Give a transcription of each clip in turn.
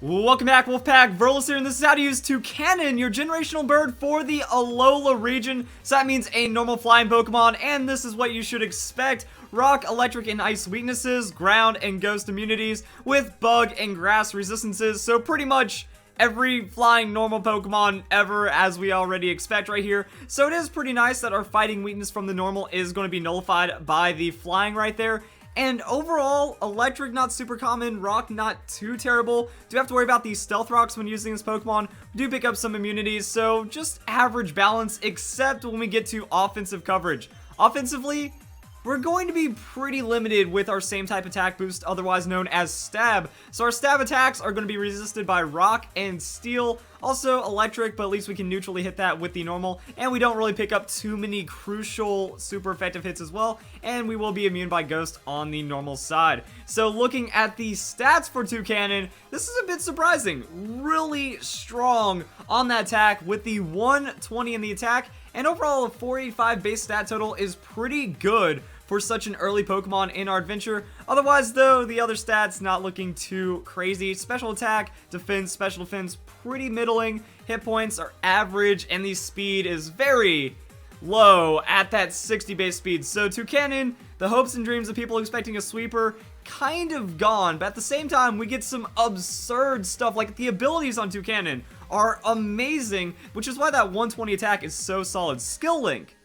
Welcome back, Wolfpack. Verlis here, and this is how to use Toucannon, your generational bird for the Alola region. So that means a normal flying Pokemon, and this is what you should expect. Rock, electric, and ice weaknesses, ground and ghost immunities, with bug and grass resistances. So pretty much every flying normal Pokemon ever, as we already expect right here. So it is pretty nice that our fighting weakness from the normal is going to be nullified by the flying right there. And overall, electric not super common, rock not too terrible. Do have to worry about these stealth rocks when using this Pokemon. We do pick up some immunities, so just average balance, except when we get to offensive coverage. Offensively, we're going to be pretty limited with our same type attack boost, otherwise known as stab. So our stab attacks are going to be resisted by rock and steel, also electric, but at least we can neutrally hit that with the normal, and we don't really pick up too many crucial super effective hits as well, and we will be immune by ghost on the normal side. So looking at the stats for Toucannon, this is a bit surprising. Really strong on that attack with the 120 in the attack, and overall a 485 base stat total is pretty good for such an early Pokemon in our adventure. Otherwise though, the other stats not looking too crazy. Special attack, defense, special defense, pretty middling. Hit points are average, and the speed is very low at that 60 base speed. So Toucannon, the hopes and dreams of people expecting a sweeper, kind of gone. But at the same time, we get some absurd stuff, like the abilities on Toucannon are amazing, which is why that 120 attack is so solid. Skill Link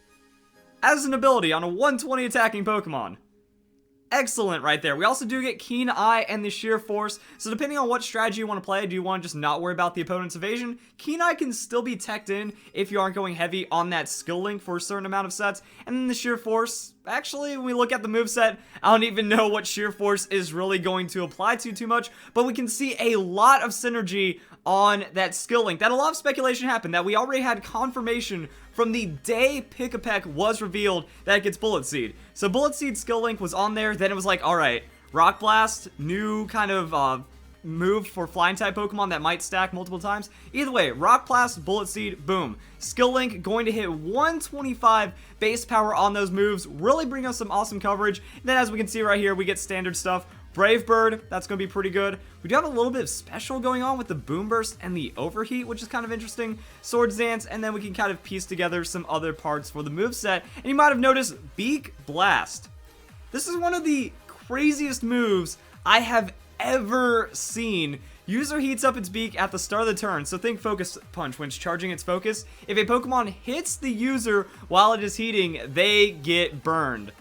as an ability on a 120 attacking Pokemon. Excellent right there. We also do get Keen Eye and the Sheer Force, so depending on what strategy you want to play, do you want to just not worry about the opponent's evasion? Keen Eye can still be teched in if you aren't going heavy on that skill link for a certain amount of sets. And then the Sheer Force, actually, when we look at the moveset, I don't even know what Sheer Force is really going to apply to too much, but we can see a lot of synergy on that skill link. That a lot of speculation happened, that we already had confirmation from the day Pick-a-Peck was revealed that it gets Bullet Seed. So Bullet Seed skill link was on there, then it was like, alright, Rock Blast, new kind of move for flying type Pokemon that might stack multiple times. Either way, Rock Blast, Bullet Seed, boom. Skill link going to hit 125 base power on those moves, really bring us some awesome coverage. And then as we can see right here, we get standard stuff. Brave Bird, that's going to be pretty good. We do have a little bit of special going on with the Boom Burst and the Overheat, which is kind of interesting. Swords Dance, and then we can kind of piece together some other parts for the moveset. And you might have noticed Beak Blast. This is one of the craziest moves I have ever seen. User heats up its beak at the start of the turn, so think Focus Punch when it's charging its focus. If a Pokemon hits the user while it is heating, they get burned.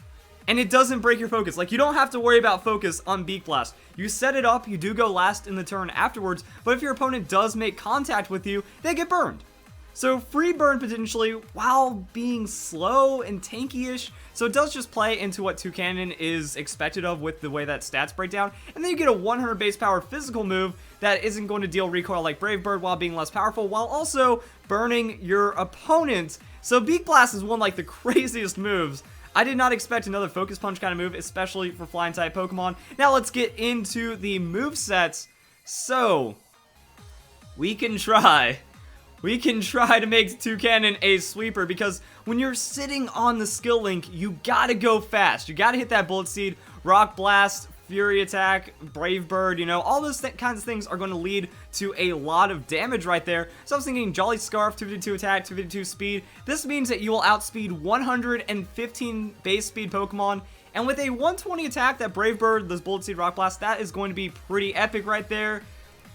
And it doesn't break your focus. Like, you don't have to worry about focus on Beak Blast. You set it up, you do go last in the turn afterwards, but if your opponent does make contact with you, they get burned. So free burn potentially while being slow and tanky-ish. So it does just play into what Toucannon is expected of with the way that stats break down. And then you get a 100 base power physical move that isn't going to deal recoil like Brave Bird while being less powerful, while also burning your opponent. So Beak Blast is one like the craziest moves. I did not expect another Focus Punch kind of move, especially for flying type Pokemon. Now let's get into the movesets. So, we can try to make Toucannon a sweeper, because when you're sitting on the skill link, you gotta go fast. You gotta hit that Bullet Seed, Rock Blast, Fury Attack, Brave Bird, you know, all those kinds of things are going to lead to a lot of damage right there. So I was thinking Jolly Scarf, 252 attack, 252 speed. This means that you will outspeed 115 base speed Pokemon. And with a 120 attack, that Brave Bird, this Bullet Seed, Rock Blast, that is going to be pretty epic right there.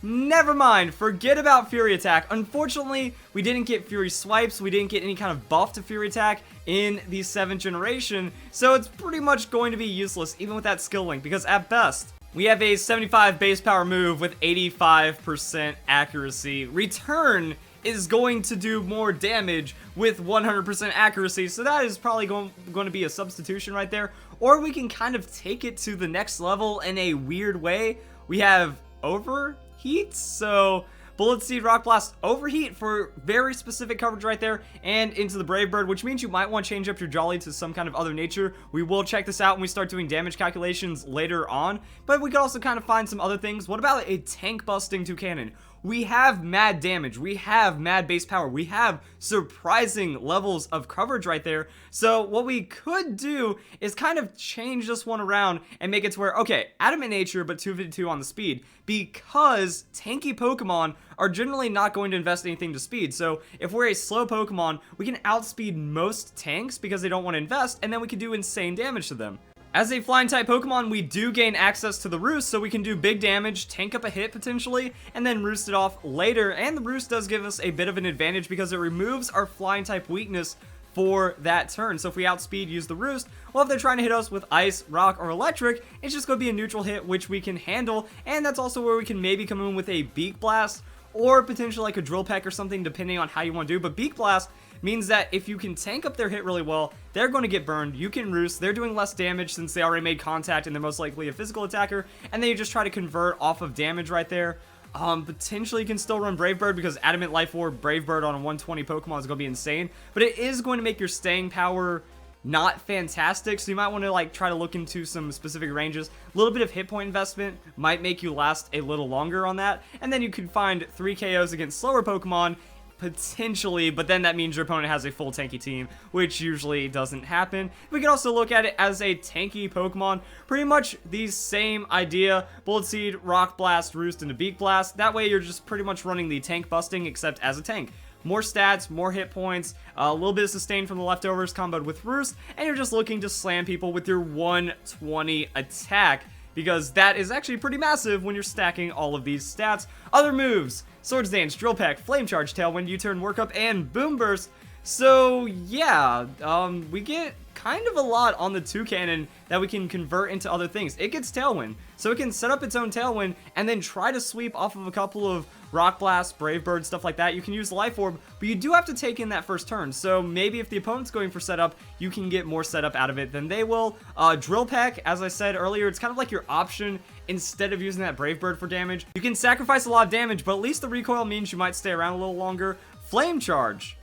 Never mind, forget about Fury Attack. Unfortunately, we didn't get Fury Swipes, we didn't get any kind of buff to Fury Attack in the 7th generation, so it's pretty much going to be useless even with that skill link, because at best, we have a 75 base power move with 85% accuracy. Return is going to do more damage with 100% accuracy, so that is probably going to be a substitution right there. Or we can kind of take it to the next level in a weird way. We have Overheat, so Bullet Seed, Rock Blast, Overheat for very specific coverage right there, and into the Brave Bird, which means you might want to change up your Jolly to some kind of other nature. We will check this out when we start doing damage calculations later on, but we could also kind of find some other things. What about a tank busting Toucannon? We have mad damage, we have mad base power, we have surprising levels of coverage right there. So what we could do is kind of change this one around and make it to where, okay, Adamant Nature, but 252 on the speed, because tanky Pokemon are generally not going to invest anything to speed. So if we're a slow Pokemon, we can outspeed most tanks because they don't want to invest, and then we can do insane damage to them. As a flying type Pokemon, we do gain access to the Roost, so we can do big damage, tank up a hit potentially, and then roost it off later. And the Roost does give us a bit of an advantage because it removes our flying type weakness for that turn. So if we outspeed, use the Roost, well, if they're trying to hit us with Ice, Rock, or Electric, it's just going to be a neutral hit, which we can handle. And that's also where we can maybe come in with a Beak Blast, or potentially like a Drill Peck or something, depending on how you want to do. But Beak Blast means that if you can tank up their hit really well, they're going to get burned. You can Roost. They're doing less damage since they already made contact and they're most likely a physical attacker. And then you just try to convert off of damage right there. Potentially you can still run Brave Bird because Adamant Life Orb, Brave Bird on a 120 Pokemon is going to be insane. But it is going to make your staying power not fantastic, so you might want to like try to look into some specific ranges. A little bit of hit point investment might make you last a little longer on that. And then you can find 3 KOs against slower Pokemon, potentially, but then that means your opponent has a full tanky team, which usually doesn't happen. We can also look at it as a tanky Pokemon, pretty much the same idea. Bullet Seed, Rock Blast, Roost, and a Beak Blast. That way you're just pretty much running the tank busting, except as a tank. More stats, more hit points, a little bit of sustain from the leftovers comboed with Roost, and you're just looking to slam people with your 120 attack, because that is actually pretty massive when you're stacking all of these stats. Other moves: Swords Dance, Drill Peck, Flame Charge, Tailwind, U-Turn, Workup, and Boom Burst. So yeah, we get kind of a lot on the Toucannon that we can convert into other things. It gets Tailwind, so it can set up its own Tailwind and then try to sweep off of a couple of Rock Blast, Brave Bird, stuff like that. You can use Life Orb, but you do have to take in that first turn. So maybe if the opponent's going for setup, you can get more setup out of it than they will. Drill Peck, as I said earlier, it's kind of like your option instead of using that Brave Bird for damage. You can sacrifice a lot of damage, but at least the recoil means you might stay around a little longer. Flame Charge.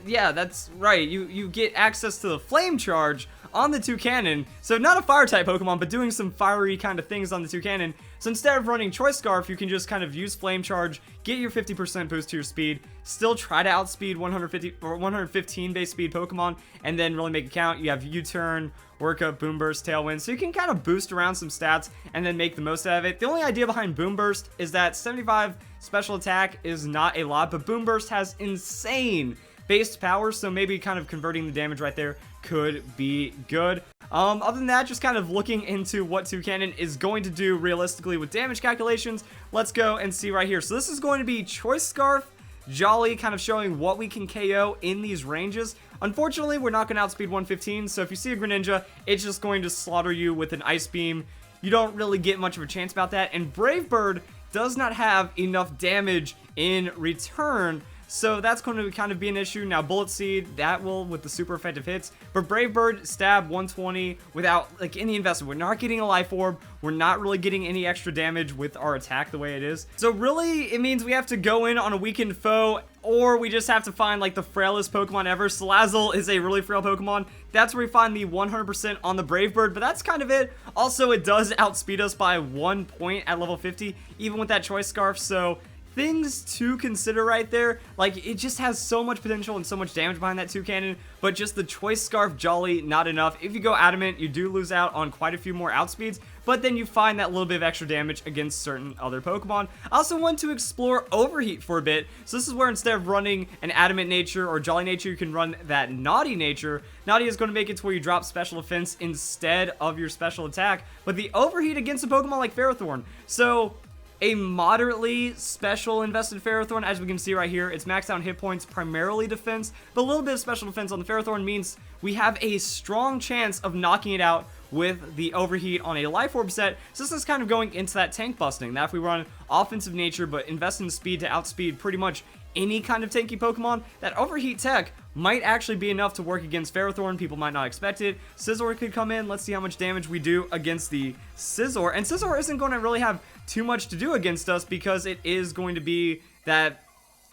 Yeah, that's right. You get access to the Flame Charge on the Toucannon. So not a fire type Pokemon, but doing some fiery kind of things on the Toucannon. So instead of running Choice Scarf, you can just kind of use Flame Charge, get your 50% boost to your speed, still try to outspeed 150 or 115 base speed Pokemon, and then really make it count. You have U-Turn, Workup, Boom Burst, Tailwind, so you can kind of boost around some stats and then make the most out of it. The only idea behind Boom Burst is that 75 special attack is not a lot, but Boom Burst has insane base power, so maybe kind of converting the damage right there could be good. Other than that, just kind of looking into what Toucannon is going to do realistically with damage calculations, let's go and see right here. So this is going to be Choice Scarf, Jolly, kind of showing what we can KO in these ranges. Unfortunately, we're not going to outspeed 115, so if you see a Greninja, it's just going to slaughter you with an Ice Beam. You don't really get much of a chance about that, and Brave Bird does not have enough damage in return, so that's going to kind of be an issue. Now, Bullet Seed, that will with the super effective hits. But Brave Bird, stab 120 without like any investment. We're not getting a Life Orb. We're not really getting any extra damage with our attack the way it is. So really, it means we have to go in on a weakened foe, or we just have to find like the frailest Pokemon ever. Salazzle is a really frail Pokemon. That's where we find the 100% on the Brave Bird, but that's kind of it. Also, it does outspeed us by 1 point at level 50, even with that Choice Scarf, so things to consider right there. Like, it just has so much potential and so much damage behind that Toucannon, but just the Choice Scarf, Jolly, not enough. If you go Adamant, you do lose out on quite a few more outspeeds, but then you find that little bit of extra damage against certain other Pokemon. I also want to explore Overheat for a bit, so this is where instead of running an Adamant nature or Jolly nature, you can run that Naughty nature. Naughty is going to make it to where you drop special defense instead of your special attack, but the Overheat against a Pokemon like Ferrothorn. So a moderately special invested Ferrothorn, as we can see right here. It's maxed out on hit points, primarily defense, but a little bit of special defense on the Ferrothorn means we have a strong chance of knocking it out with the Overheat on a Life Orb set. So this is kind of going into that tank busting, that if we run offensive nature but invest in speed to outspeed pretty much any kind of tanky Pokemon, that Overheat tech might actually be enough to work against Ferrothorn. People might not expect it. Scizor could come in. Let's see how much damage we do against the Scizor. And Scizor isn't going to really have too much to do against us because it is going to be that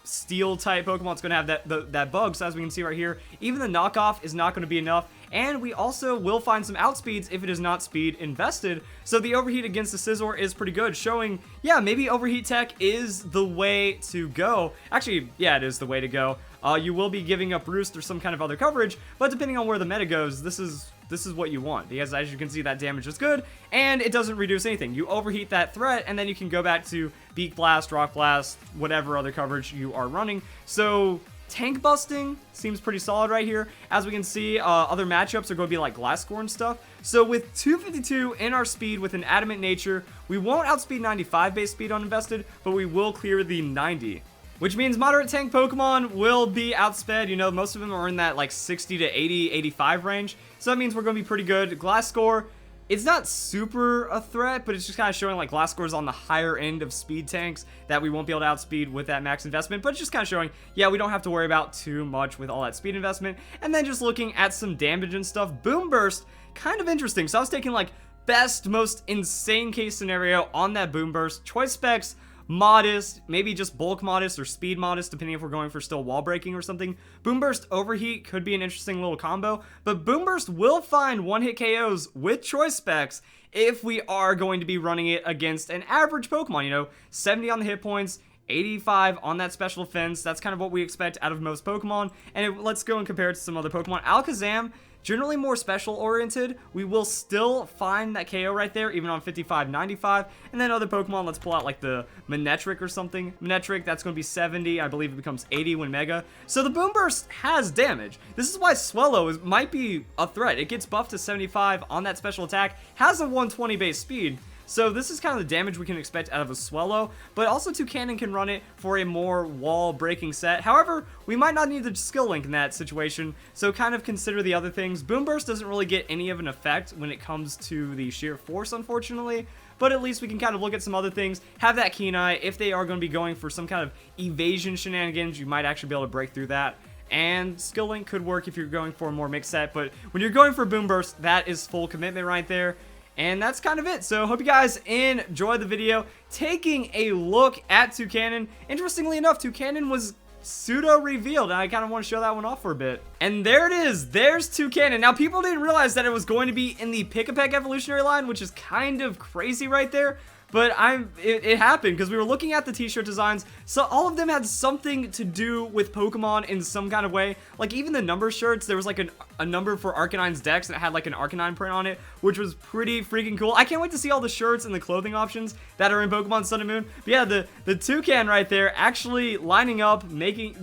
steel type Pokemon. It's going to have that bug. So as we can see right here, even the knockoff is not going to be enough. And we also will find some outspeeds if it is not speed invested. So the Overheat against the Scizor is pretty good, showing, yeah, maybe Overheat tech is the way to go. Actually, yeah, it is the way to go. You will be giving up Roost or some kind of other coverage, but depending on where the meta goes, this is what you want, because as you can see, that damage is good, and it doesn't reduce anything. You overheat that threat, and then you can go back to Beak Blast, Rock Blast, whatever other coverage you are running. So tank busting seems pretty solid right here. As we can see, other matchups are going to be like Glasgow and stuff. So with 252 in our speed with an Adamant Nature, we won't outspeed 95 base speed uninvested, but we will clear the 90. Which means moderate tank Pokemon will be outsped. You know, most of them are in that like 60 to 80, 85 range. So that means we're going to be pretty good. Glasgow, it's not super a threat, but it's just kind of showing like Glasgow is on the higher end of speed tanks that we won't be able to outspeed with that max investment. But it's just kind of showing, yeah, we don't have to worry about too much with all that speed investment. And then just looking at some damage and stuff. Boom Burst, kind of interesting. So I was taking like best, most insane case scenario on that Boom Burst. Choice specs, modest, maybe just bulk modest or speed modest, depending if we're going for still wall breaking or something. Boom Burst Overheat could be an interesting little combo, but Boom Burst will find one-hit KOs with choice specs if we are going to be running it against an average Pokemon, you know, 70 on the hit points, 85 on that special defense. That's kind of what we expect out of most Pokemon. And let's go and compare it to some other Pokemon. Alakazam, generally more special oriented. We will still find that KO right there, even on 55, 95. And then other Pokemon, let's pull out like the Manectric or something. Manectric, that's going to be 70. I believe it becomes 80 when Mega. So the Boom Burst has damage. This is why Swellow might be a threat. It gets buffed to 75 on that special attack, has a 120 base speed. So this is kind of the damage we can expect out of a Swellow, but also Toucannon can run it for a more wall-breaking set. However, we might not need the skill link in that situation, so kind of consider the other things. Boom Burst doesn't really get any of an effect when it comes to the sheer force, unfortunately, but at least we can kind of look at some other things, have that Keen Eye. If they are going to be going for some kind of evasion shenanigans, you might actually be able to break through that. And Skill Link could work if you're going for a more mixed set, but when you're going for Boom Burst, that is full commitment right there. And that's kind of it. So hope you guys enjoyed the video taking a look at Toucannon. Interestingly enough, Toucannon was pseudo revealed, and I kind of want to show that one off for a bit. And there it is. There's Toucannon. Now, people didn't realize that it was going to be in the Pick-a-Peck evolutionary line, which is kind of crazy right there. But it happened because we were looking at the t-shirt designs, so all of them had something to do with Pokemon in some kind of way. Like even the number shirts, there was like a number for Arcanine's Dex and it had like an Arcanine print on it, which was pretty freaking cool. I can't wait to see all the shirts and the clothing options that are in Pokemon Sun and Moon. But yeah, the Toucan right there actually lining up,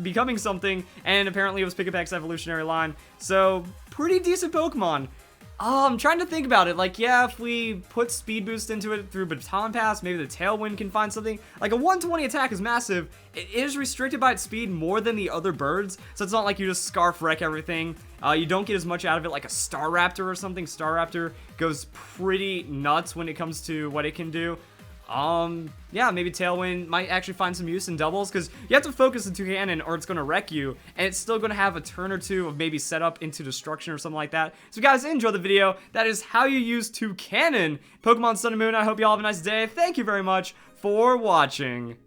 becoming something, and apparently it was Pick-a-Peck's evolutionary line. So pretty decent Pokemon. I'm trying to think about it. Like, yeah, if we put speed boost into it through Baton Pass, maybe the Tailwind can find something. Like, a 120 attack is massive. It is restricted by its speed more than the other birds, so it's not like you just Scarf Wreck everything. You don't get as much out of it like a Staraptor or something. Staraptor goes pretty nuts when it comes to what it can do. Yeah, maybe Tailwind might actually find some use in doubles, because you have to focus the Toucannon or it's going to wreck you, and it's still going to have a turn or two of maybe setup into destruction or something like that. So guys, enjoy the video. That is how you use Toucannon Pokemon Sun and Moon. I hope you all have a nice day. Thank you very much for watching.